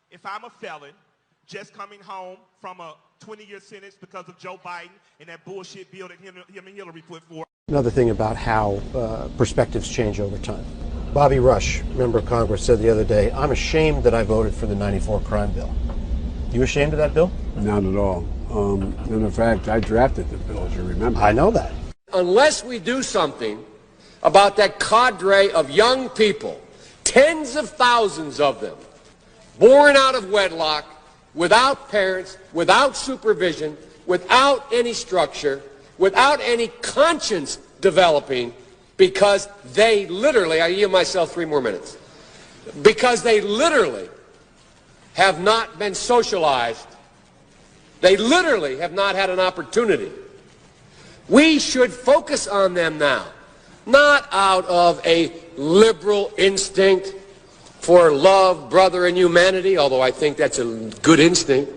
if I'm a felon just coming home from a 20-year sentence because of Joe Biden and that bullshit bill that him and Hillary put forth. Another thing about how perspectives change over time. Bobby Rush, member of Congress, said the other day, "I'm ashamed that I voted for the '94 crime bill." You ashamed of that bill? Not at all. And in fact, I drafted the bill, as you remember. I know that. Unless we do something about that cadre of young people, tens of thousands of them, born out of wedlock, without parents, without supervision, without any structure, without any conscience developing, because they literally, I yield myself 3 more minutes, because they literally have not been socialized. They literally have not had an opportunity. We should focus on them now, not out of a liberal instinct for love, brother, and humanity, although I think that's a good instinct,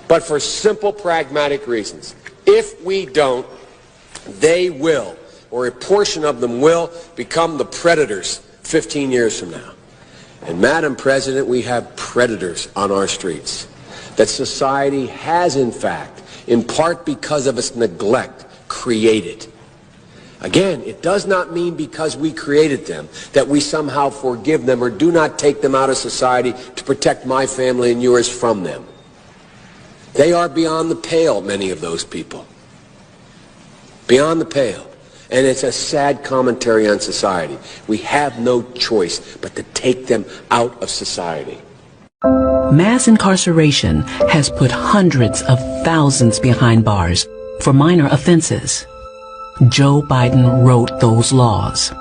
but for simple, pragmatic reasons. If we don't, they will, or a portion of them will, become the predators 15 years from now. And Madam President, we have predators on our streets that society has, in fact, in part because of its neglect, created. Again, it does not mean because we created them that we somehow forgive them or do not take them out of society to protect my family and yours from them. They are beyond the pale, many of those people. Beyond the pale. And it's a sad commentary on society. We have no choice but to take them out of society. Mass incarceration has put hundreds of thousands behind bars for minor offenses. Joe Biden wrote those laws.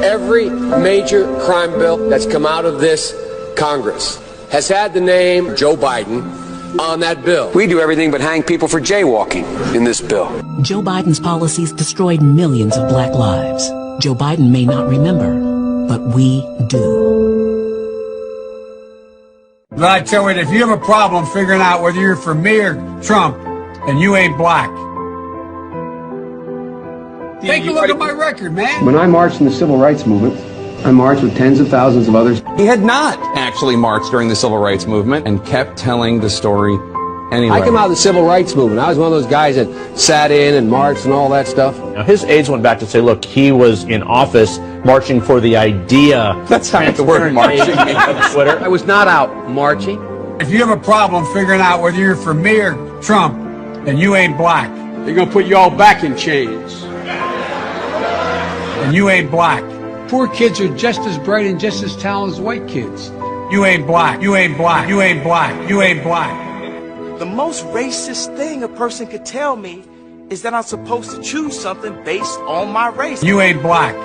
Every major crime bill that's come out of this Congress has had the name Joe Biden on that bill. We do everything but hang people for jaywalking in this bill. Joe Biden's policies destroyed millions of black lives. Joe Biden may not remember, but we do. But I tell you, if you have a problem figuring out whether you're for me or Trump, and you ain't black, take a look at my record, man. When I marched in the civil rights movement, I marched with tens of thousands of others. He had not actually marched during the civil rights movement and kept telling the story anyway. I came out of the civil rights movement. I was one of those guys that sat in and marched and all that stuff. Now, his aides went back to say, look, he was in office marching for the idea. That's not the word marching. Twitter. I was not out marching. If you have a problem figuring out whether you're for me or Trump, and you ain't black, they're going to put you all back in chains. And you ain't black. Poor kids are just as bright and just as talented as white kids. You ain't black. You ain't black. You ain't black. You ain't black. The most racist thing a person could tell me is that I'm supposed to choose something based on my race. You ain't black.